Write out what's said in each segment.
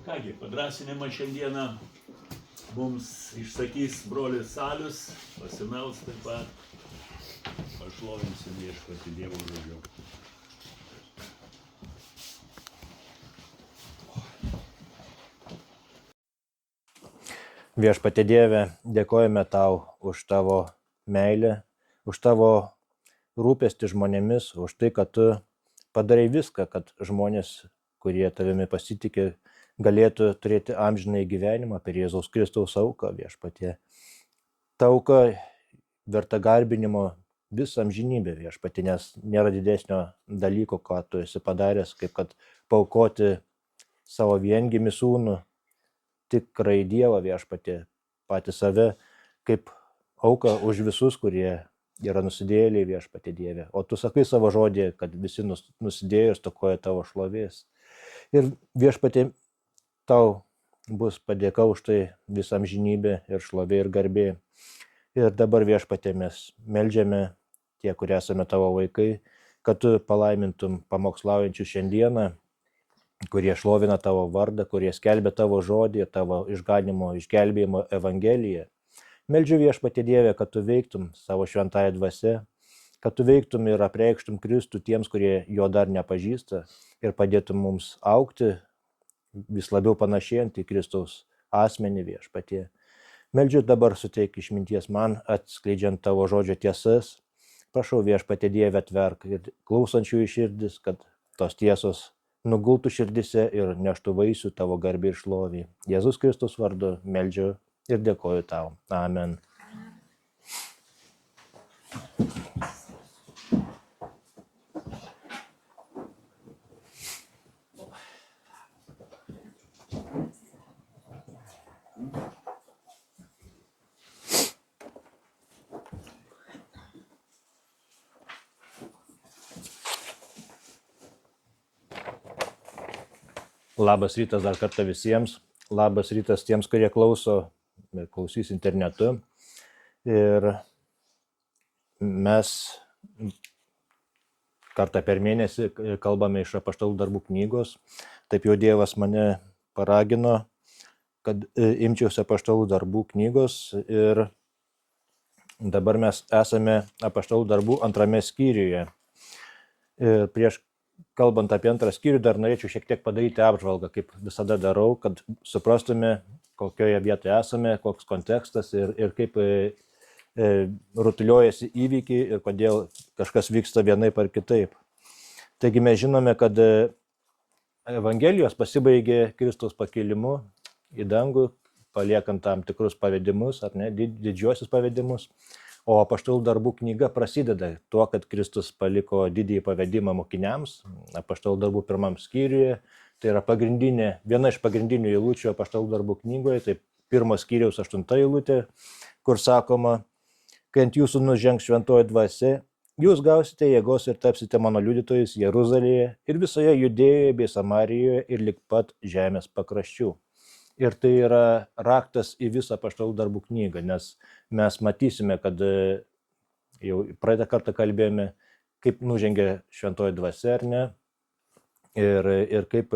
Kągi, padrasinimą šiandieną mums išsakys brolis Salius, pasimels taip pat, pašlovinsim viešpatį Dievo žodžiu. Viešpatie Dieve, dėkojame Tau už Tavo meilę, už Tavo rūpestį žmonėmis, už tai, kad Tu padarai viską, kad žmonės, kurie Tavimi pasitikė, galėtų turėti amžinąjį gyvenimą per Jėzaus Kristaus auką, Viešpatie. Ta auka verta garbinimo visą amžinybę, Viešpatie, nes nėra didesnio dalyko, ką Tu esi padaręs, kaip kad paaukoti savo viengimį sūnų, tikrai Dievą, Viešpatie, patį save, kaip auką už visus, kurie yra nusidėjėliai, Viešpatie Dieve. O Tu sakai savo žodį, kad visi nusidėjo ir stokoja Tavo šlovės. Ir Viešpatie, Tau bus padėka už tai visą amžinybę ir šlovė ir garbė. Ir dabar, Viešpatie, mes meldžiame tie, kurie esame Tavo vaikai, kad Tu palaimintum pamokslaujančius šiandieną, kurie šlovina Tavo vardą, kurie skelbia Tavo žodį, Tavo išganimo, išgelbėjimo evangeliją. Meldžiu, Viešpatie Dieve, kad Tu veiktum savo šventąją dvasią, kad Tu veiktum ir apreikštum Kristų tiems, kurie Jo dar nepažįsta, ir padėtum mums augti, vis labiau panašėjant į Kristaus asmenį, Viešpatie. Meldžiu dabar suteik išminties man, atskleidžiant Tavo žodžio tiesas. Prašau, Viešpatie Dieve, atverk ir klausančiųjų širdis, kad tos tiesos nugultų širdise ir neštų vaisių Tavo garbė ir šlovė. Jėzus Kristus vardu meldžiu ir dėkoju Tau. Amen. Labas rytas dar kartą visiems. Labas rytas tiems, kurie klausys internetu. Ir mes kartą per mėnesį kalbame iš Apaštalų darbų knygos. Taip jau Dievas mane paragino, kad imčiausi Apaštalų darbų knygos. Ir dabar mes esame Apaštalų darbų 2 skyriuje. Ir prieš kalbant apie 2 skyrių, dar norėčiau šiek tiek padaryti apžvalgą, kaip visada darau, kad suprastume, kokioje vietoje esame, koks kontekstas ir kaip rutuliojasi įvykiai ir kodėl kažkas vyksta vienaip ar kitaip. Taigi mes žinome, kad Evangelijos pasibaigė Kristaus pakėlimu į dangų, paliekant tam tikrus pavedimus, ar ne, didžiuosius pavedimus. O Apaštalų darbų knyga prasideda tuo, kad Kristus paliko didįjį pavedimą mokiniams, Apaštalų darbų 1 skyriuje. Tai yra viena iš pagrindinių eilučių Apaštalų darbų knygoje, tai 1 skyriaus 8 eilutė, kur sakoma, kai ant jūsų nužengs šventoji dvasia, jūs gausite jėgos ir tapsite mano liudytojais Jeruzalėje ir visoje Judėjoje bei Samarijoje ir lig pat žemės pakraščių. Ir tai yra raktas į visą Apaštalų darbų knygą, nes mes matysime, kad jau praeitą kartą kalbėjome, kaip nužengė šventoji dvasia, ar ne, ir kaip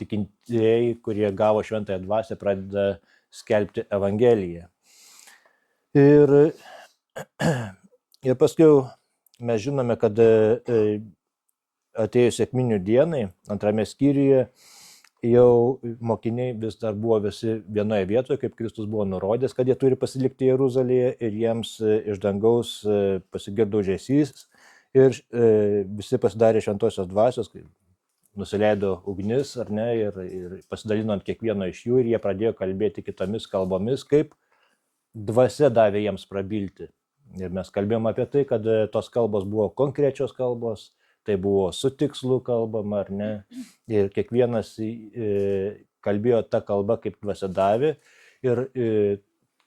tikintieji, kurie gavo šventąją dvasią, pradeda skelbti Evangeliją. Ir paskui mes žinome, kad atėjus sekminių dienai, 2 skyriuje, jau mokiniai vis dar buvo visi vienoje vietoje, kaip Kristus buvo nurodęs, kad jie turi pasilikti Jeruzalėje, ir jiems iš dangaus pasigirdo ūžesys ir visi pasidarė šventosios dvasios, nusileido ugnis, ar ne, ir pasidalino ant kiekvieno iš jų, ir jie pradėjo kalbėti kitomis kalbomis, kaip dvasia davė jiems prabilti. Ir mes kalbėjome apie tai, kad tos kalbos buvo konkrečios kalbos, tai buvo su tikslu kalbama, ar ne, ir kiekvienas kalbėjo tą kalbą, kaip dvasia davė, ir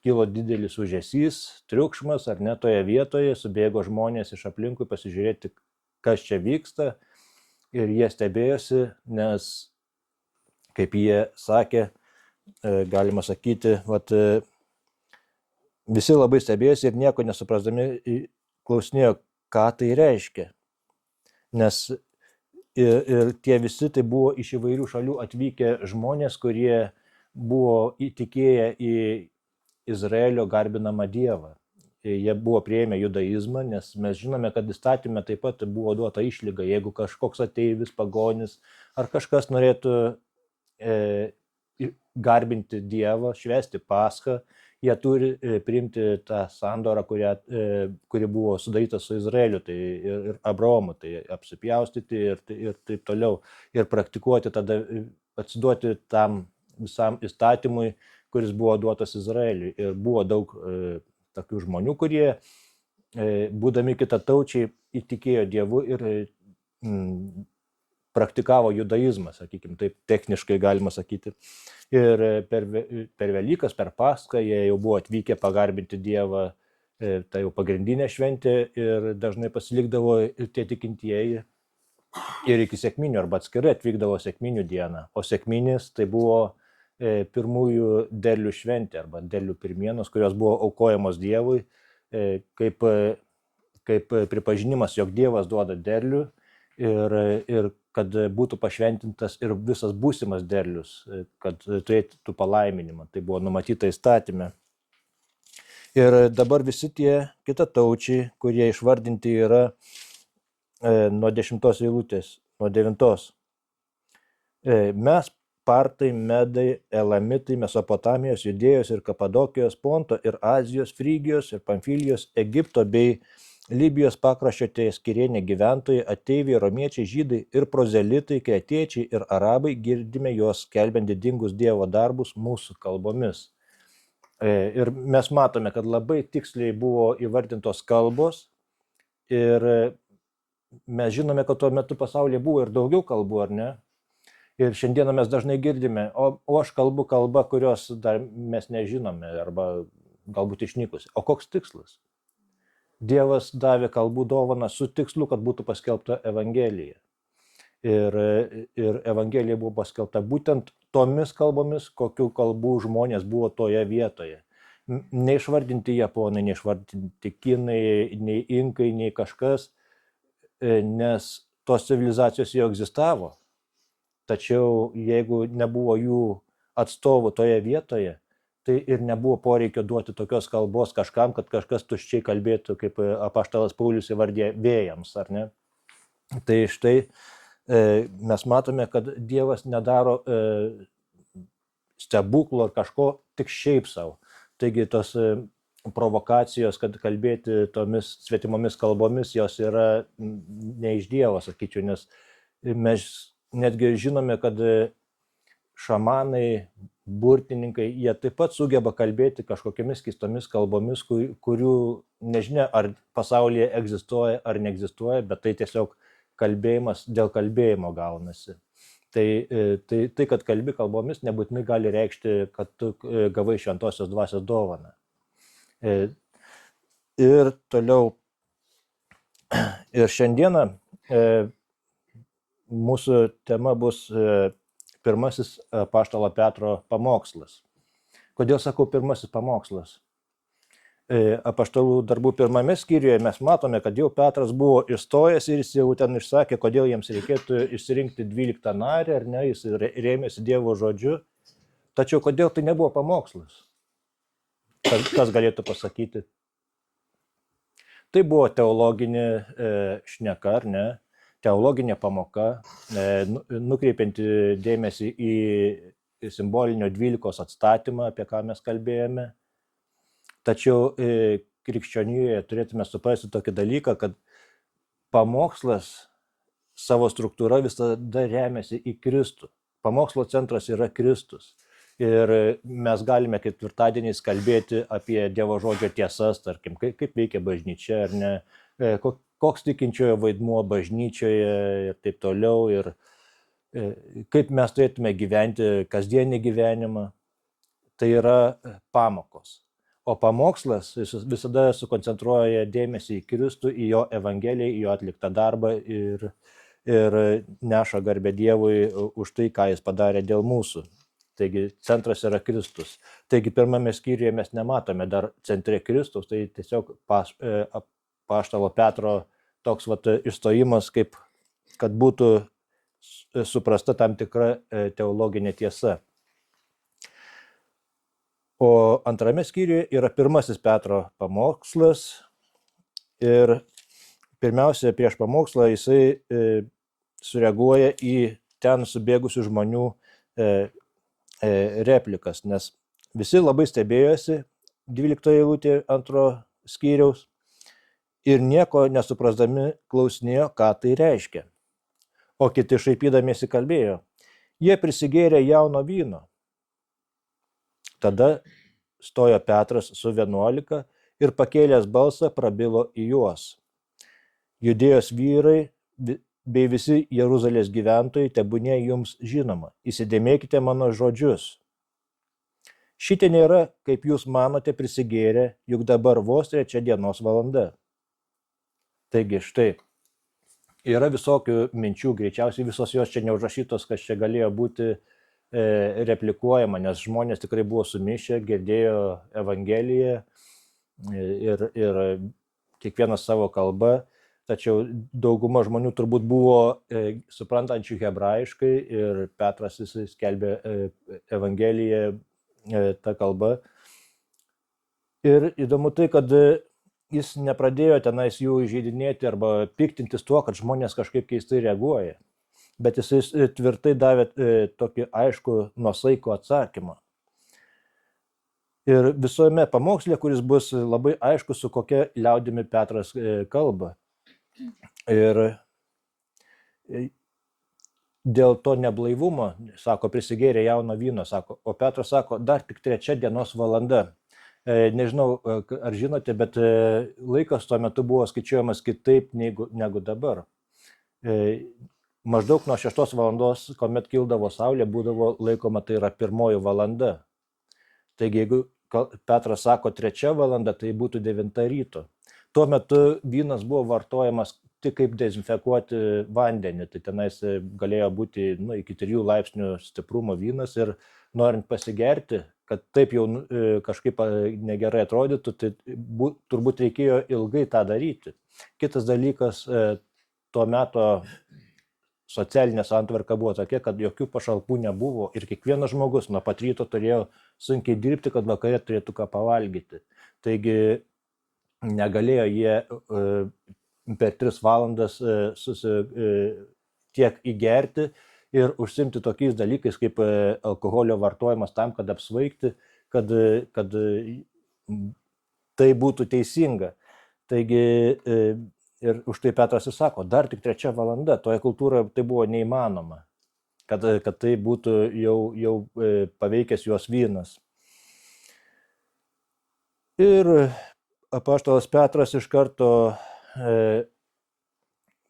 kilo didelis ūžesys, triukšmas, ar ne, toje vietoje subėgo žmonės iš aplinkui pasižiūrėti, kas čia vyksta, ir jie stebėjosi, nes, kaip jie sakė, galima sakyti, visi labai stebėjosi ir nieko nesuprasdami klausinėjo, ką tai reiškia. Nes ir tie visi tai buvo iš įvairių šalių atvykę žmonės, kurie buvo įtikėję į Izraelio garbinamą Dievą. Jie buvo priėmę judaizmą, nes mes žinome, kad įstatymė taip pat buvo duota išlyga, jeigu kažkoks ateivis, pagonis ar kažkas norėtų garbinti Dievą, švęsti Paschą, jie turi priimti tą sandorą, kuri buvo sudaryta su Izraeliu, tai ir Abraomu, tai apsipjaustyti ir taip toliau, ir praktikuoti tada, atsiduoti tam visam įstatymui, kuris buvo duotas Izraeliui. Ir buvo daug tokių žmonių, kurie, būdami kitataučiai, įtikėjo Dievu ir praktikavo judaizmą, sakykime, taip techniškai galima sakyti. Ir per Velykas, per Paschą jie jau buvo atvykę pagarbinti Dievą, tai jau pagrindinė šventė, ir dažnai pasilikdavo tie tikintieji ir iki sekminių, arba atskirai atvykdavo sekminių dieną. O sekminės tai buvo pirmųjų derlių šventė, arba derlių pirmienos, kurios buvo aukojamos Dievui, kaip pripažinimas, jog Dievas duoda derlių ir kad būtų pašventintas ir visas būsimas derlius, kad turėtų palaiminimą. Tai buvo numatyta įstatyme. Ir dabar visi tie kitataučiai, kurie išvardinti yra nuo 10 eilutės, nuo 9. Mes, partai, medai, elamitai, Mesopotamijos, Judėjos ir Kapadokijos, Ponto ir Azijos, Frygijos ir Pamfilijos, Egipto bei Libijos pakraščio ties Kirėnė gyventojai, ateiviai, romiečiai, žydai ir prozelitai, kretiečiai ir arabai, girdime juos skelbiant didingus Dievo darbus mūsų kalbomis. Ir mes matome, kad labai tiksliai buvo įvardintos kalbos, ir mes žinome, kad tuo metu pasaulyje buvo ir daugiau kalbų, ar ne? Ir šiandieną mes dažnai girdime, o aš kalbu kalbą, kurios dar mes nežinome, arba galbūt išnykusi. O koks tikslas? Dievas davė kalbų dovaną su tikslu, kad būtų paskelbta Evangelija. Ir Evangelija buvo paskelbta būtent tomis kalbomis, kokių kalbų žmonės buvo toje vietoje. Neišvardinti japonai, neišvardinti kinai, nei inkai, nei kažkas, nes tos civilizacijos jau egzistavo. Tačiau jeigu nebuvo jų atstovų toje vietoje, tai ir nebuvo poreikio duoti tokios kalbos kažkam, kad kažkas tuščiai kalbėtų, kaip apaštalas Paulius įvardė, vėjams, ar ne? Tai štai mes matome, kad Dievas nedaro stebuklų ar kažko tik šiaip savo. Taigi tos provokacijos, kad kalbėti tomis svetimomis kalbomis, jos yra ne iš Dievo, sakyčiau, nes mes netgi žinome, kad šamanai, burtininkai, jie taip pat sugeba kalbėti kažkokiamis keistomis kalbomis, kurių nežinia, ar pasaulyje egzistuoja ar neegzistuoja, bet tai tiesiog kalbėjimas dėl kalbėjimo gaunasi. Tai kad kalbi kalbomis, nebūtinai gali reikšti, kad tu gavai šventosios dvasios dovaną. Ir toliau, ir šiandieną mūsų tema bus pirmasis apaštalo Petro pamokslas. Kodėl sakau pirmasis pamokslas? Apaštalų darbų 1 skyriuje mes matome, kad jau Petras buvo išstojęs ir jis jau ten išsakė, kodėl jiems reikėtų išsirinkti 12 narį, ar ne, jis rėmėsi Dievo žodžiu. Tačiau kodėl tai nebuvo pamokslas? Kas galėtų pasakyti? Tai buvo teologinė šneka, ar ne? Teologinė pamoka, nukreipianti dėmesį į simbolinio 12 atstatymą, apie ką mes kalbėjome. Tačiau krikščionijoje turėtume suprasti tokį dalyką, kad pamokslas savo struktūra visada remiasi į Kristų. Pamokslo centras yra Kristus. Ir mes galime ketvirtadieniais kalbėti apie Dievo žodžio tiesas, tarkim, kaip veikia bažnyčia, ar ne, koks tikinčiojo vaidmuo bažnyčioje ir taip toliau, ir kaip mes turėtume gyventi kasdienį gyvenimą. Tai yra pamokos. O pamokslas visada sukoncentruoja dėmesį į Kristų, į jo Evangeliją, į jo atliktą darbą ir neša garbę Dievui už tai, ką jis padarė dėl mūsų. Taigi centras yra Kristus. Taigi 1 skyriuje mes nematome dar centre Kristus, tai tiesiog apaštalo Petro toks išstojimas, kad būtų suprasta tam tikra teologinė tiesa. O antrame skyriuje yra pirmasis Petro pamokslas ir pirmiausia, prieš pamokslą jisai sureaguoja į ten subėgusių žmonių replikas, nes visi labai stebėjosi 12 eilutė 2 skyriaus ir nieko nesuprasdami klausinėjo, ką tai reiškia. O kiti šaipydamiesi kalbėjo, jie prisigėrė jauno vyno. Tada stojo Petras su 11 ir pakėlęs balsą prabilo į juos. Judėjos vyrai bei visi Jeruzalės gyventojai, tebūnie jums žinoma, įsidėmėkite mano žodžius. Šitie nėra, kaip jūs manote, prisigėrę, juk dabar vos 3 dienos valanda. Taigi štai, yra visokių minčių, greičiausiai visos jos čia neužrašytos, kas čia galėjo būti replikuojama, nes žmonės tikrai buvo sumišę, girdėjo Evangeliją ir kiekvienas savo kalba, tačiau dauguma žmonių turbūt buvo suprantančių hebrajiškai ir Petras jis skelbė Evangeliją ta kalba. Ir įdomu tai, kad jis nepradėjo tenais jų įžeidinėti arba piktintis tuo, kad žmonės kažkaip keistai reaguoja, bet jisai tvirtai davė tokį aišku nuosaikų atsakymą. Ir visojame pamoksle, kuris bus labai aišku, su kokia liaudimi Petras kalba. Ir dėl to neblaivumo, sako, prisigėrė jauno vyno, sako, o Petras sako, dar tik 3 dienos valanda. Nežinau, ar žinote, bet laikas tuo metu buvo skaičiuojamas kitaip negu dabar. Maždaug nuo 6 valandos, kuomet kildavo saulė, būdavo laikoma, tai yra 1 valanda. Taigi, jeigu Petras sako 3 valanda, tai būtų 9 ryto. Tuo metu vynas buvo vartojamas tik kaip dezinfekuoti vandenį, tai tenais galėjo būti iki 3 laipsnių stiprumo vynas ir norint pasigerti, kad taip jau kažkaip negerai atrodytų, tai turbūt reikėjo ilgai tą daryti. Kitas dalykas, tuo metu socialinė santvarka buvo tokia, kad jokių pašalpų nebuvo ir kiekvienas žmogus nuo pat ryto turėjo sunkiai dirbti, kad vakare turėtų ką pavalgyti. Taigi negalėjo jie per 3 valandas tiek įgerti ir užsimti tokiais dalykais kaip alkoholio vartojimas tam, kad apsvaigti, kad tai būtų teisinga. Taigi ir už tai Petras ir sako, dar tik 3 valanda, toje kultūroje tai buvo neįmanoma, kad tai būtų jau paveikęs juos vynas. Ir apaštalas Petras iš karto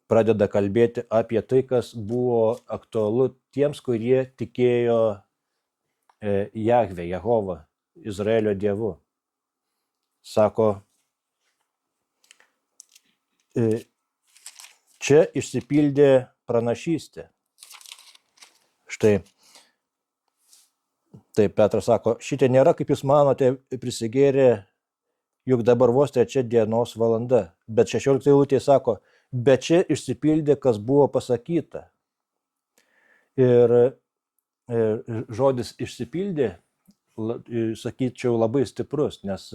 pradeda kalbėti apie tai, kas buvo aktualu tiems, kurie tikėjo Jahve, Jehovą, Izraelio dievu. Sako, čia išsipildė pranašystė. Štai. Taip, Petras sako, šitie nėra, kaip jūs manote, prisigėrė, juk dabar vos 3 dienos valanda. Bet 16 eilutė sako, bet čia išsipildė, kas buvo pasakyta. Ir žodis išsipildė, sakyčiau, labai stiprus, nes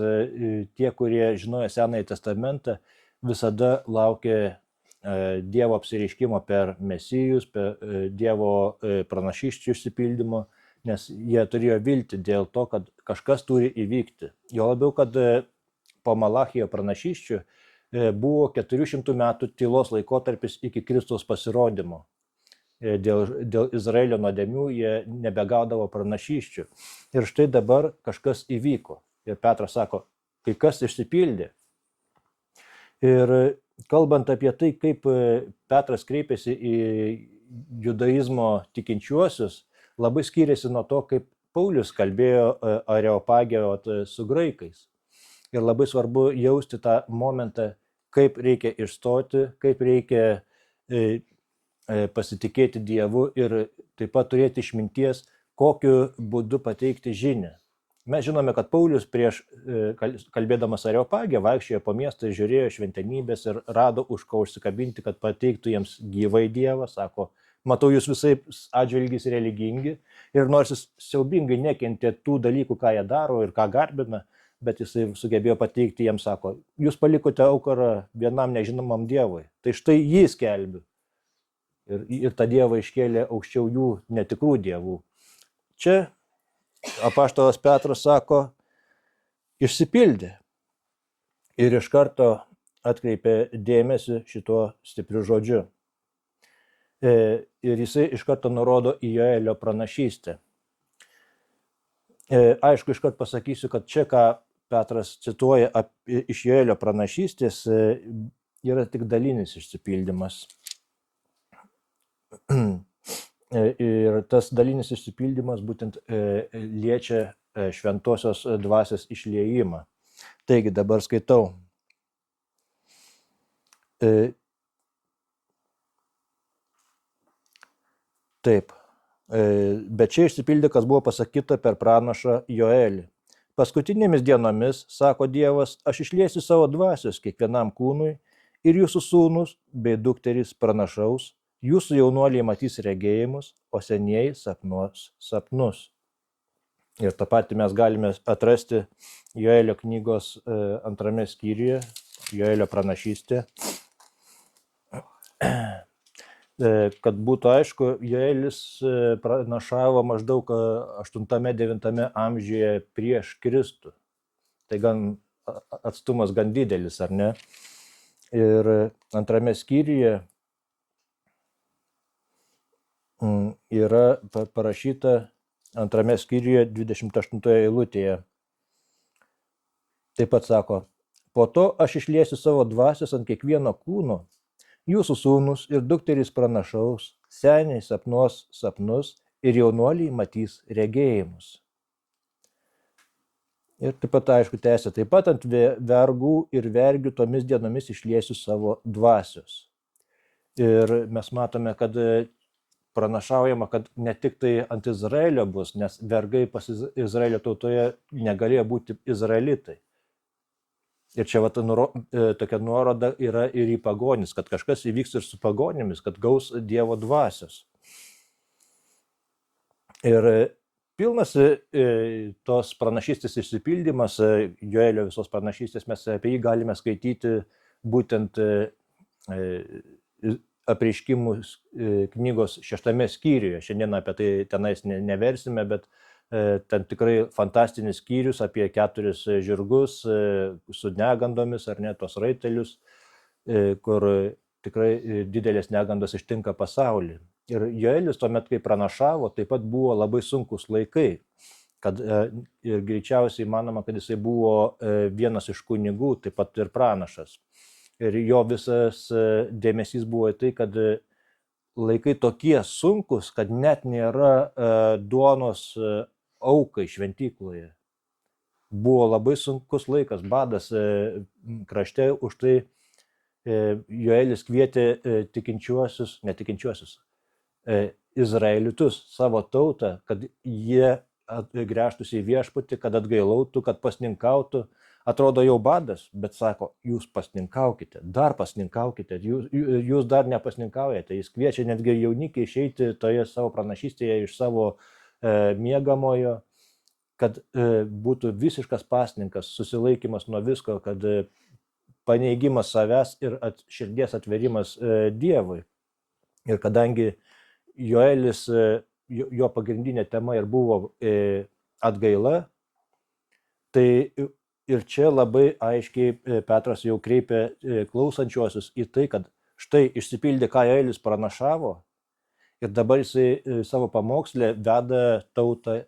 tie, kurie žinojo Senąjį testamentą, visada laukė Dievo apsireiškimo per mesijus, per Dievo pranašysčių išsipildymo, nes jie turėjo viltį dėl to, kad kažkas turi įvykti. Jo labiau, kad po Malachijo pranašysčių buvo 400 metų tylos laikotarpis iki Kristaus pasirodymo. Dėl Izraelio nuodėmių jie nebegaudavo pranašysčių. Ir štai dabar kažkas įvyko. Ir Petras sako, kai kas išsipildė. Ir kalbant apie tai, kaip Petras kreipėsi į judaizmo tikinčiuosius, labai skiriasi nuo to, kaip Paulius kalbėjo Areopagio su graikais. Ir labai svarbu jausti tą momentą, kaip reikia išstoti, kaip reikia pasitikėti Dievu ir taip pat turėti išminties, kokiu būdu pateikti žinią. Mes žinome, kad Paulius prieš kalbėdamas Areopagiją vaikščiojo po miestą, žiūrėjo šventenybės ir rado už ko užsikabinti, kad pateiktų jiems gyvai Dievą, sako, matau jūs visai atžvilgiais religingi ir nors jis siaubingai nekentė tų dalykų, ką jie daro ir ką garbina, bet jisai sugebėjo pateikti jiems, sako, jūs palikote aukarą vienam nežinomam dievui, tai štai jį skelbiu. Ir tą dievą iškėlė aukščiau jų netikrų dievų. Čia apaštalas Petras sako, išsipildė. Ir iš karto atkreipė dėmesį šituo stipriu žodžiu. Ir jisai iš karto nurodo į Joelio pranašystę. Aišku, iš karto pasakysiu, kad čia, ką Petras cituoja iš Joelio pranašystės, yra tik dalinis išsipildymas. Ir tas dalinis išsipildymas būtent liečia šventosios dvasios išliejimą. Taigi dabar skaitau. Taip, bet čia išsipildė, kas buvo pasakyta per pranašą Joelį. Paskutinėmis dienomis, sako Dievas, aš išliesiu savo dvasios kiekvienam kūnui ir jūsų sūnus bei dukterys pranašaus, jūsų jaunuoliai matys regėjimus, o senieji sapnuos sapnus. Ir tą patį mes galime atrasti Joelio knygos 2 skyriuje, Joelio pranašystė. Kad būtų aišku, Joelis pranašavo maždaug 8-9 amžiuje prieš Kristų. Tai atstumas gan didelis, ar ne? Ir 2 skyriuje yra parašyta 2 skyriuje 28 eilutėje. Taip pat sako, po to aš išliesiu savo dvasios ant kiekvieno kūno, jūsų sūnus ir dukterys pranašaus, seniai sapnuos sapnus ir jaunuoliai matys regėjimus. Ir taip pat, aišku, tęsia, taip pat ant vergų ir vergių tomis dienomis išliesiu savo dvasios. Ir mes matome, kad pranašaujama, kad ne tik tai ant Izraelio bus, nes vergai pas Izraelio tautoje negalėjo būti izraelitai. Ir čia tokia nuoroda yra ir į pagonis, kad kažkas įvyks ir su pagonimis, kad gaus Dievo dvasios. Ir pilnas tos pranašystės išsipildymas, Joelio visos pranašystės, mes apie jį galime skaityti būtent apreiškimų knygos 6 skyriuje. Šiandien apie tai tenais neversime, bet ten tikrai fantastinis skyrius apie 4 žirgus su negandomis, ar ne, tos raitelius, kur tikrai didelės negandos ištinka pasaulį. Ir Joelis tuomet, kai pranašavo, taip pat buvo labai sunkus laikai, ir greičiausiai manoma, kad jisai buvo vienas iš kunigų, taip pat ir pranašas. Ir jo visas dėmesys buvo į tai, kad laikai tokie sunkus, kad net nėra duonos aukai šventykloje. Buvo labai sunkus laikas, badas krašte, už tai Joelis kvietė netikinčiuosius, izraelitus, savo tautą, kad jie gręžtųsi į viešpatį, kad atgailautų, kad pasninkautų. Atrodo jau badas, bet sako, jūs pasninkaukite, dar pasninkaukite, jūs dar nepasninkaujate. Jis kviečia netgi jaunikiai išeiti toje savo pranašystėje iš savo miegamojo, kad būtų visiškas pasninkas, susilaikymas nuo visko, kad paneigimas savęs ir širdies atverimas Dievui. Ir kadangi Joelis, jo pagrindinė tema ir buvo atgaila, tai ir čia labai aiškiai Petras jau kreipia klausančiuosius į tai, kad štai išsipildė, ką Joelis pranašavo, ir dabar jisai savo pamokslę veda tautą,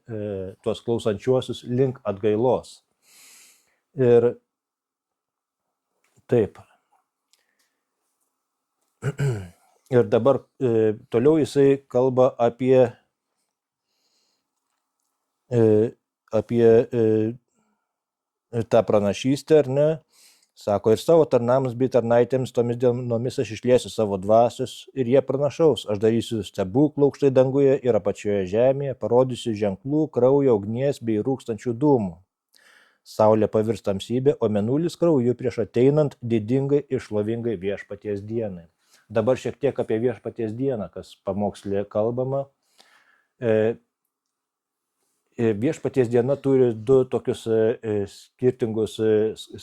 tuos klausančiuosius link atgailos. Ir taip. Ir dabar toliau jisai kalba apie tą pranašystę, ar ne? Sako, ir savo tarnams bei tarnaitėms tomis dienomis aš išliesiu savo dvasios ir jie pranašaus. Aš darysiu stebuklų aukštai danguje ir apačioje žemėje, parodysiu ženklų, kraujo, ugnies bei rūkstančių dūmų. Saulė pavirs tamsybė, o mėnulis krauju prieš ateinant didingai ir šlovingai viešpaties dienai. Dabar šiek tiek apie Viešpaties dieną, kas pamokslė kalbama. Viešpaties diena turi du tokius skirtingus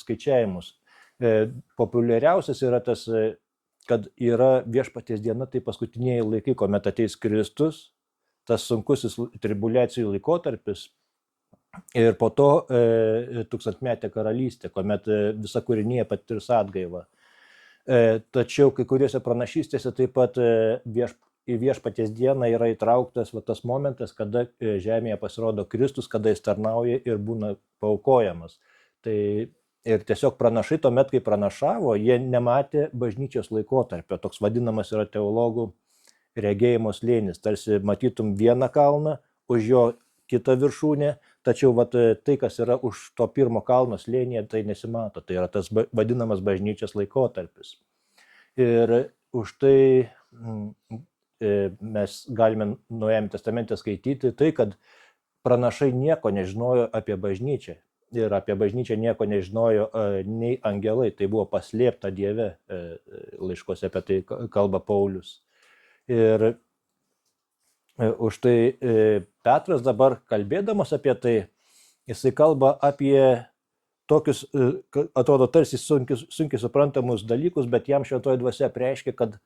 skaičiavimus. Populiariausias yra tas, kad yra Viešpaties diena, tai paskutiniai laikai, kuomet ateis Kristus, tas sunkusis tribulacijų laikotarpis, ir po to tūkstantmetė karalystė, kuomet visa kūrinija patirs atgaivą. Tačiau kai kuriuose pranašystėse taip pat į Viešpaties dieną yra įtrauktas tas momentas, kada žemėje pasirodo Kristus, kada jis tarnauja ir būna paaukojamas. Tai ir tiesiog pranašai tuomet, kai pranašavo, jie nematė bažnyčios laikotarpio. Toks vadinamas yra teologų regėjimo slėnis. Tarsi matytum vieną kalną, už jo kitą viršūnę, tačiau tai, kas yra už to pirmo kalno slėnyje, tai nesimato. Tai yra tas vadinamas bažnyčios laikotarpis. Ir už tai mes galime Naujajame testamente skaityti tai, kad pranašai nieko nežinojo apie bažnyčią. Ir apie bažnyčią nieko nežinojo nei angelai, tai buvo paslėpta Dieve, laiškuose apie tai kalba Paulius. Ir už tai Petras dabar kalbėdamas apie tai, jisai kalba apie tokius, atrodo, tarsi sunkiai suprantamus dalykus, bet jam Šventoji Dvasia apreiškia, kad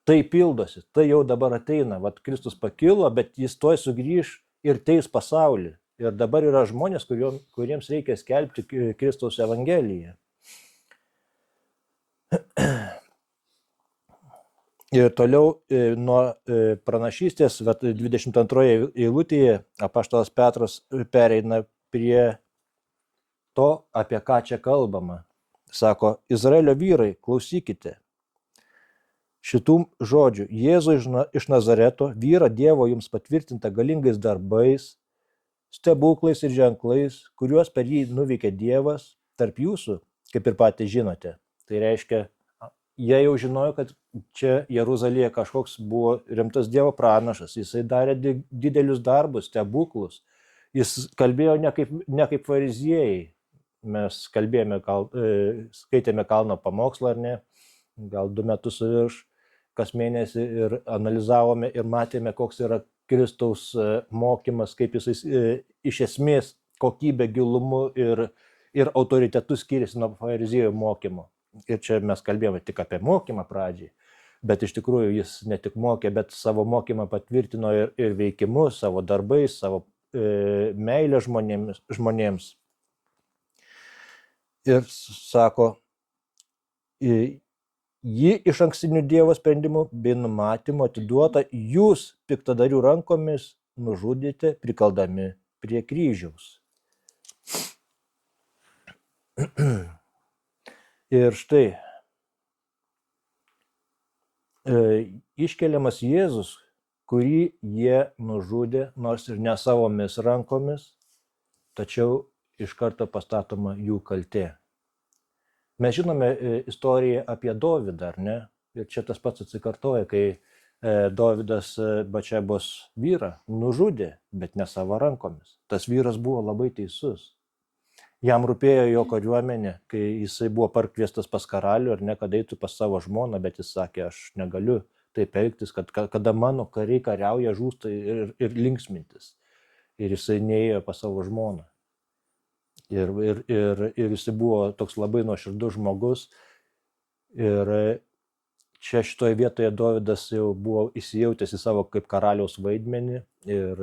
tai pildosi, tai jau dabar ateina. Kristus pakilo, bet jis tuoj sugrįš ir teis pasaulį. Ir dabar yra žmonės, kuriems reikia skelbti Kristaus Evangeliją. Ir toliau nuo pranašystės, 22 eilutėje apaštalas Petras pereina prie to, apie ką čia kalbama. Sako, Izraelio vyrai, klausykite šitų žodžių. Jėzų iš Nazareto, vyrą Dievo jums patvirtinta galingais darbais, stebuklais ir ženklais, kuriuos per jį nuveikė Dievas tarp jūsų, kaip ir patys žinote. Tai reiškia, jie jau žinojo, kad čia Jeruzalėje kažkoks buvo rimtas Dievo pranašas, jisai darė didelius darbus, stebuklus, jis kalbėjo ne kaip fariziejai. Mes skaitėme Kalno pamokslą, ar ne, gal 2 metus su virš, kas mėnesį, ir analizavome ir matėme, koks yra Kristaus mokymas, kaip jisai iš esmės kokybė, gilumu ir autoritetu skiriasi nuo fariziejų mokymo. Ir čia mes kalbėjome tik apie mokymą pradžiai, bet iš tikrųjų jis ne tik mokė, bet savo mokymą patvirtino ir veikimu, savo darbais, savo meilę žmonėms. Ir sako, ji iš ankstinių Dievo sprendimų bei numatymų atiduota, jūs piktadarių rankomis nužudėte, prikaldami prie kryžiaus. Ir štai, iškeliamas Jėzus, kurį jie nužudė, nors ir ne savomis rankomis, tačiau iš karto pastatoma jų kaltė. Mes žinome istoriją apie Dovydą, ar ne? Ir čia tas pats atsikartoja, kai Dovydas Bačebos vyrą nužudė, bet ne savo rankomis. Tas vyras buvo labai teisus. Jam rūpėjo jo kariuomenė, kai jisai buvo parkviestas pas karalių, ar ne, kad eitų pas savo žmoną, bet jis sakė, aš negaliu taip elgtis, kad kada mano kariai kariauja, žūsta ir linksmintis. Ir jisai neėjo pas savo žmoną. Ir jisai buvo toks labai nuoširdus žmogus. Ir čia šitoje vietoje Dovydas jau buvo įsijautęs į savo kaip karaliaus vaidmenį ir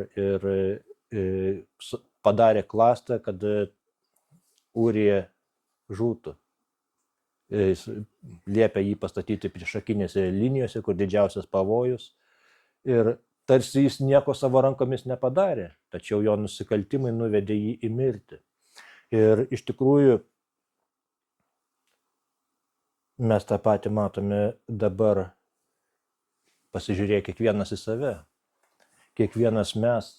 padarė klastą, kad Ūrija žūtų. Jis liepė jį pastatyti priešakinėse linijose, kur didžiausias pavojus. Ir tarsi jis nieko savo rankomis nepadarė, tačiau jo nusikaltimai nuvedė jį į mirtį. Ir iš tikrųjų mes tą patį matome dabar. Pasižiūrėk kiekvienas į save. Kiekvienas mes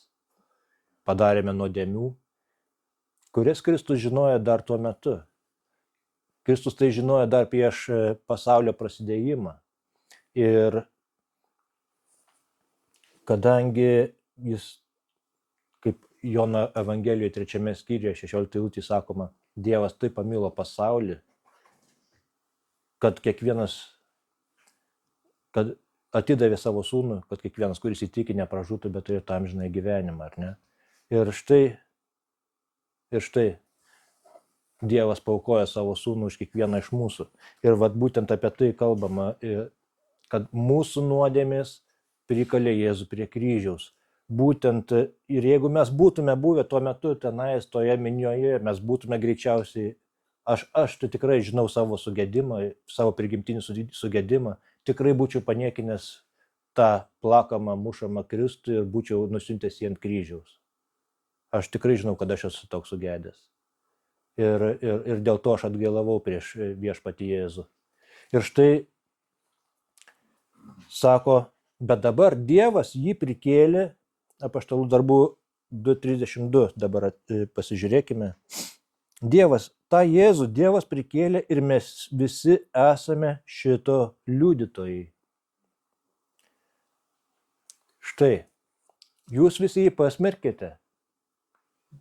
padarėme nuodėmių, kurias Kristus žinojo dar tuo metu. Kristus tai žinojo dar prieš pasaulio prasidėjimą. Ir kadangi jis, kaip Jono Evangelijoje 3 skyriuje 16 eilutėje sakoma, Dievas taip pamilo pasaulį, kad kiekvienas kad atidavė savo sūnų, kad kiekvienas, kuris įtiki, nepražūtų, bet turėtų amžinai gyvenimą, ar ne? Ir štai Dievas paaukoja savo sūnų už kiekvieną iš mūsų. Ir vat būtent apie tai kalbama, kad mūsų nuodėmės prikalė Jėzų prie kryžiaus. Būtent, ir jeigu mes būtume buvę tuo metu tenais, toje minioje, mes būtume greičiausiai, aš tai tikrai žinau savo sugedimą, savo prigimtinį sugedimą, tikrai būčiau paniekinęs tą plakamą, mušamą Kristų ir būčiau nusiuntęs jį ant kryžiaus. Aš tikrai žinau, kad aš esu toks sugedęs. Ir dėl to aš atgailavau prieš viešpatį Jėzų. Ir štai sako, bet dabar Dievas jį prikėlė, Apaštalų darbų 2.32, dabar pasižiūrėkime. Tą Jėzų Dievas prikėlė ir mes visi esame šito liudytojai. Štai, jūs visi jį pasmerkėte,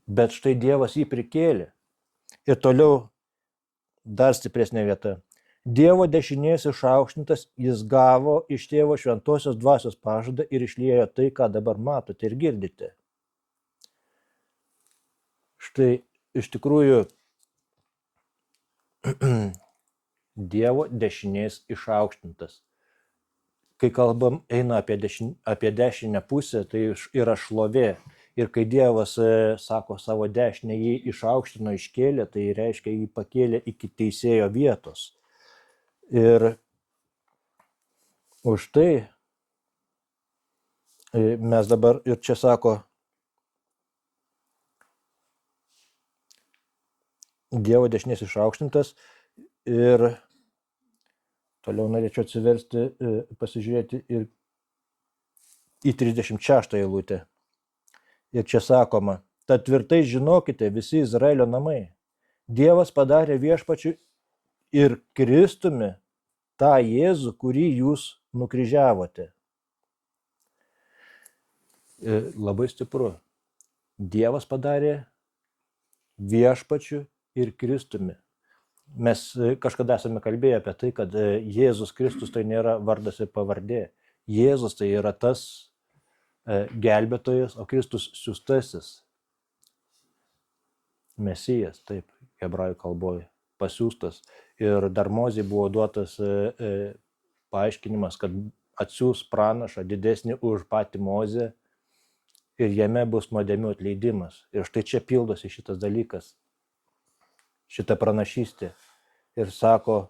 bet štai Dievas jį prikėlė. Ir toliau dar stipresnė vieta. Dievo dešinės išaukštintas, jis gavo iš Tėvo šventosios dvasios pažadą ir išliejo tai, ką dabar matote ir girdite. Štai iš tikrųjų Dievo dešinės išaukštintas. Kai kalbam eina apie dešinę pusę, tai yra šlovė. Ir kai Dievas sako savo dešinę jį išaukštino, iškėlė, tai reiškia jį pakėlė iki teisėjo vietos. Ir už tai mes dabar, ir čia sako, Dievo dešinės išaukštintas, ir toliau norėčiau atsiversti, pasižiūrėti ir į 36 eilutę. Ir čia sakoma, tad tvirtai žinokite visi Izraelio namai, Dievas padarė viešpačiu ir Kristumi tą Jėzų, kurį jūs nukryžiavote. Labai stipru. Dievas padarė viešpačiu ir Kristumi. Mes kažkada esame kalbėję apie tai, kad Jėzus Kristus tai nėra vardas ir pavardė. Jėzus tai yra tas gelbėtojas, o Kristus siųstasis. Mesijas, taip, hebrajų kalboje, pasiųstas. Ir dar Mozei buvo duotas paaiškinimas, kad atsiųs pranašą didesnį už patį Mozę ir jame bus nuodėmių atleidimas. Ir štai čia pildosi šitas dalykas, šita pranašystė. Ir sako,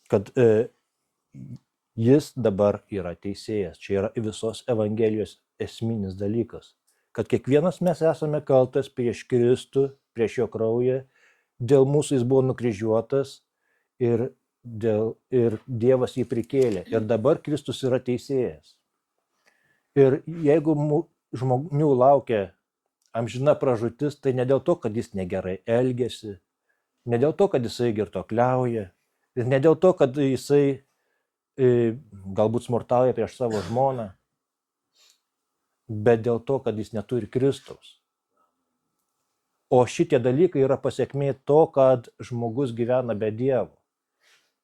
kad jis dabar yra teisėjas. Čia yra visos Evangelijos esminis dalykas. Kad kiekvienas mes esame kaltas prieš Kristų, prieš jo kraują, dėl mūsų jis buvo nukryžiuotas ir Dievas jį prikėlė. Ir dabar Kristus yra teisėjas. Ir jeigu žmonių laukia amžina pražūtis, tai ne dėl to, kad jis negerai elgiasi, ne dėl to, kad jisai girtuokliauja, ir ne dėl to, kad jisai galbūt smurtauja prieš savo žmoną, bet dėl to, kad jis neturi Kristaus. O šitie dalykai yra pasekmė to, kad žmogus gyvena be Dievo.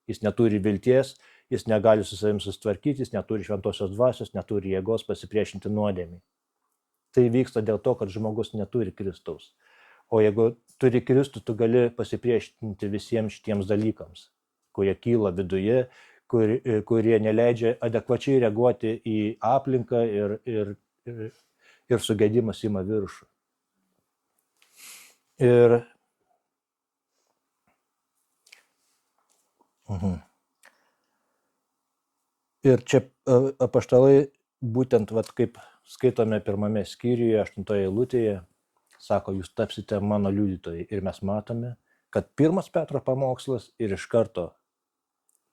Jis neturi vilties, jis negali su savim susitvarkyti, jis neturi šventosios dvasios, neturi jėgos pasipriešinti nuodėmei. Tai vyksta dėl to, kad žmogus neturi Kristaus. O jeigu turi Kristų, tu gali pasipriešinti visiems šitiems dalykams, kurie kyla viduje, kurie neleidžia adekvačiai reaguoti į aplinką ir sugedimas ima viršų. Ir čia apaštalai būtent, kaip skaitome pirmame skyriuje, 8 eilutėje, sako, jūs tapsite mano liudytojai. Ir mes matome, kad pirmas Petro pamokslas ir iš karto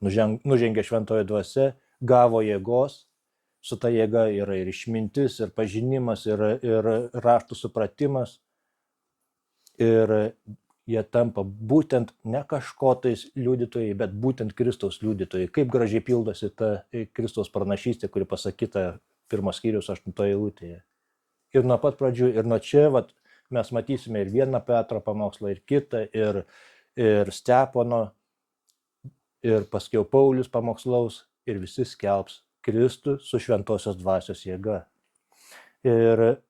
nužengė šventoji dvasia, gavo jėgos, su ta jėga yra ir išmintis, ir pažinimas, ir raštų supratimas. Ir jie tampa būtent ne kažkotais liudytojai, bet būtent Kristaus liudytojai. Kaip gražiai pildosi ta Kristaus pranašystė, kuri pasakyta 1 skyriaus 8 eilutėje. Ir nuo pat pradžių, ir nuo čia mes matysime ir vieną Petro pamokslą, ir kitą, ir Stepono, ir paskiau Paulius pamokslaus ir visi skelbs Kristų su šventosios dvasios jėga. Ir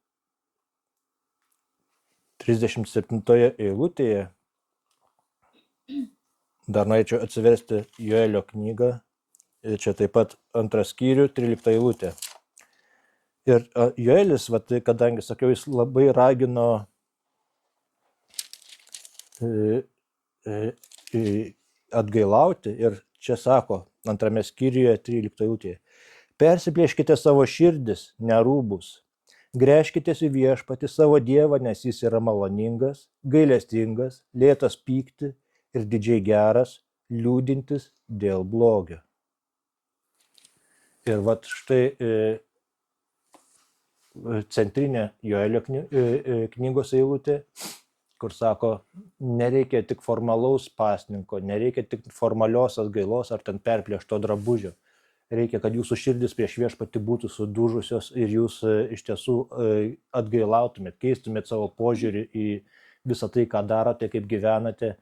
37 eilutėje dar norėčiau atsiversti Joelio knygą. Ir čia taip pat 2 skyrių, 13 eilutė. Ir Joelis, kadangi sakiau, jis labai ragino atgailauti ir čia sako 2 skyriuje 13 eilutėje: persiplėškite savo širdis, ne rūbus, gręžkitės į Viešpatį savo Dievą, nes jis yra maloningas, gailestingas, lėtas pykti ir didžiai geras, liūdintis dėl blogio. Ir štai centrinė Joelio knygos eilutė, kur sako, nereikia tik formalaus pasninko, nereikia tik formalios atgailos ar ten perplėšto drabužio. Reikia, kad jūsų širdis prieš Viešpatį būtų sudužusios ir jūs iš tiesų atgailautumėt, keistumėt savo požiūrį į visą tai, ką darote, kaip gyvenate,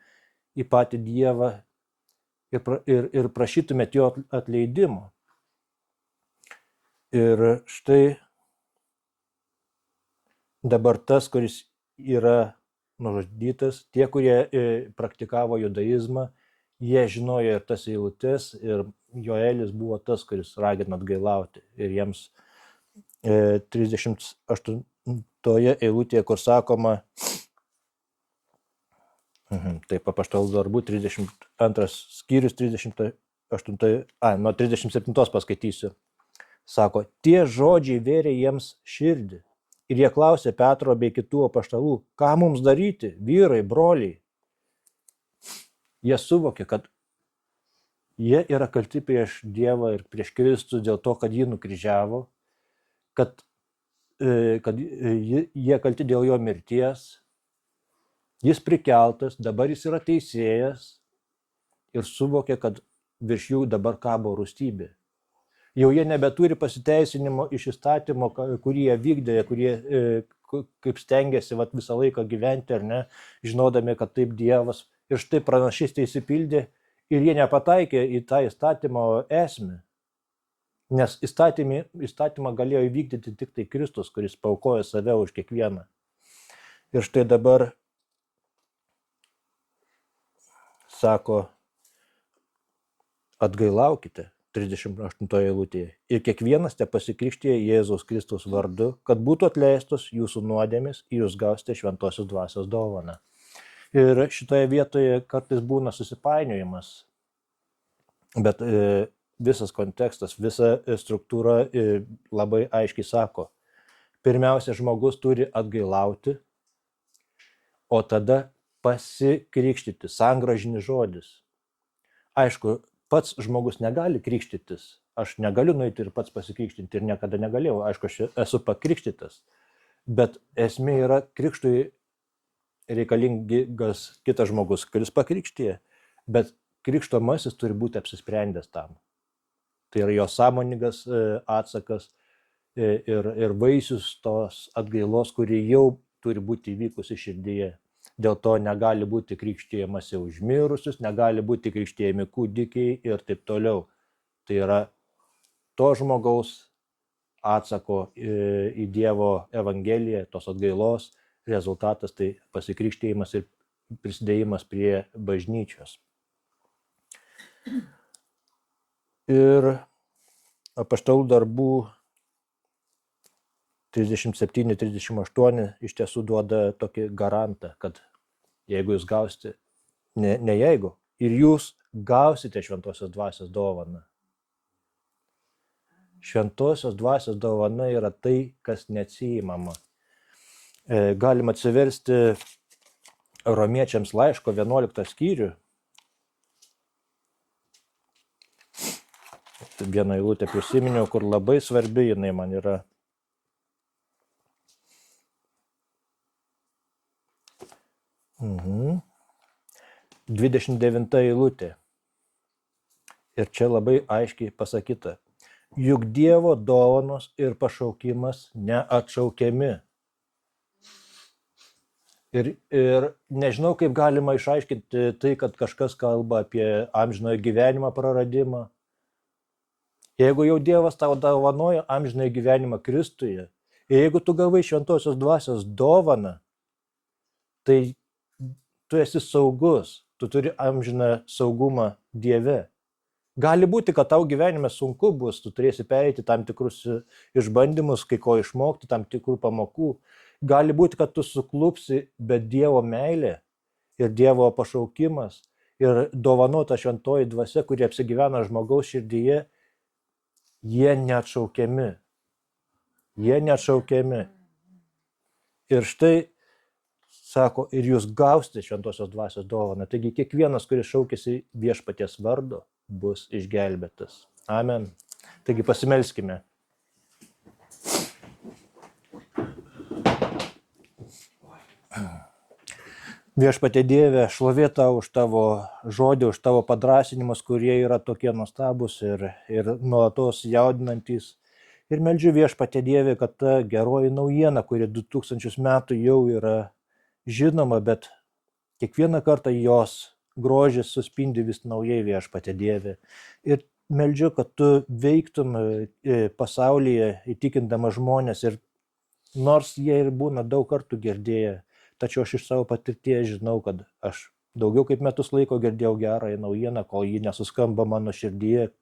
į patį Dievą ir prašytumėt jo atleidimo. Ir štai dabar tas, kuris yra nužudytas, tie, kurie praktikavo judaizmą, jie žinojo ir tas eilutes, ir Joelis buvo tas, kuris ragino atgailauti. Ir jiems 38 eilutėje, kur sakoma, taip, Apaštalų darbų 32 skyrius, nuo 37 paskaitysiu. Sako, tie žodžiai vėrė jiems širdį. Ir jie klausė Petro bei kitų apaštalų, ką mums daryti, vyrai, broliai. Jie suvokė, kad jie yra kalti prieš Dievą ir prieš Kristų dėl to, kad jį nukryžiavo, kad jie kalti dėl jo mirties. Jis prikeltas, dabar jis yra teisėjas ir suvokė, kad virš jų dabar kabo rūstybė. Jau jie nebeturi pasiteisinimo iš įstatymo, kurį jie vykdė, kurie kaip stengiasi visą laiką gyventi, ar ne, žinodami, kad taip Dievas. Ir štai pranašystė įsipildė ir jie nepataikė į tą įstatymo esmę. Nes įstatymą galėjo įvykdyti tik tai Kristus, kuris paaukojo save už kiekvieną. Ir štai dabar sako, atgailaukite. 38 eilutėje. Ir kiekvienas te pasikrikštija Jėzaus Kristaus vardu, kad būtų atleistos jūsų nuodėmės ir jūs gausite šventosios dvasios dovaną. Ir šitoje vietoje kartais būna susipainiojimas, bet visas kontekstas, visa struktūra labai aiškiai sako, pirmiausia, žmogus turi atgailauti, o tada pasikrikštyti, sangrąžinis žodis. Aišku, pats žmogus negali krikštytis. Aš negaliu nueiti ir pats pasikrikštinti ir niekada negalėjau. Aišku, aš esu pakrikštytas. Bet esmė yra krikštui reikalingas kitas žmogus, kuris pakrikštyje. Bet krikštomasis turi būti apsisprendęs tam. Tai yra jo sąmoningas atsakas ir vaisius tos atgailos, kuri jau turi būti įvykusi širdyje. Dėl to negali būti krikštijamasi už mirusius, negali būti krikštijami kūdikiai ir taip toliau. Tai yra to žmogaus atsako į Dievo evangeliją, tos atgailos rezultatas, tai pasikrikštijimas ir prisidėjimas prie bažnyčios. Ir Apaštalų darbų 37-38 iš tiesų duoda tokį garantą, kad jeigu jūs gausite, ne jeigu, ir jūs gausite šventosios dvasios dovaną. Šventosios dvasios dovana yra tai, kas neatsiimama. Galima atsiversti Romiečiams laiško 11 skyrių. Vieną eilutę prisiminiau, kur labai svarbi jinai man yra. 29 eilutė. Ir čia labai aiškiai pasakyta. Juk Dievo dovanos ir pašaukimas neatšaukiami. Ir nežinau, kaip galima išaiškinti tai, kad kažkas kalba apie amžinojo gyvenimo praradimą. Jeigu jau Dievas tau dovanoja amžinojo gyvenimą Kristuje, ir jeigu tu gavai šventosios dvasios dovaną, tai tu esi saugus, tu turi amžiną saugumą Dieve. Gali būti, kad tau gyvenime sunku bus, tu turėsi pereiti tam tikrus išbandymus, kai ko išmokti, tam tikrų pamokų. Gali būti, kad tu suklupsi, bet Dievo meilė ir Dievo pašaukimas ir dovanota šventoji dvasia, kuri apsigyvena žmogaus širdyje, jie neatšaukiami. Jie neatšaukiami. Ir štai, sako, ir jūs gausite šventosios dvasios dovaną. Taigi kiekvienas, kuris šaukėsi viešpaties vardo, bus išgelbėtas. Amen. Taigi pasimelskime. Viešpatie Dieve, šlovė tau už tavo žodį, už tavo padrąsinimus, kurie yra tokie nuostabus ir nuolatos jaudinantys. Ir meldžiu Viešpatie Dieve, kad ta geroji naujiena, kuri 2000 metų jau yra žinoma, bet kiekvieną kartą jos grožis suspindi vis naujai, Viešpatie Dieve. Ir meldžiu, kad tu veiktum pasaulyje įtikindamas žmonės, ir nors jie ir būna daug kartų girdėję, tačiau aš iš savo patirties žinau, kad aš daugiau kaip metus laiko girdėjau gerąją naujieną, kol ji nesuskamba mano širdyje,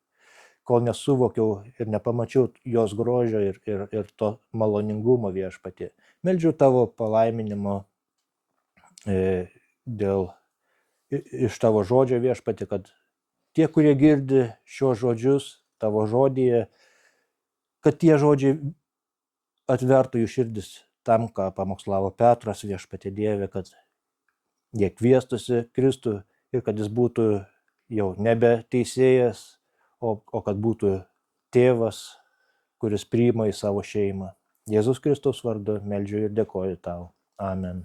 kol nesuvokiau ir nepamačiau jos grožio ir to maloningumo, Viešpatie. Meldžiu tavo palaiminimo iš tavo žodžio, Viešpatie, kad tie, kurie girdi šios žodžius tavo žodyje, kad tie žodžiai atvertų jų širdis tam, ką pamokslavo Petras, Viešpatie Dieve, kad jie kviestųsi Kristų ir kad jis būtų jau nebe teisėjas, o kad būtų tėvas, kuris priima į savo šeimą. Jėzus Kristaus vardu meldžiu ir dėkoju tau. Amen.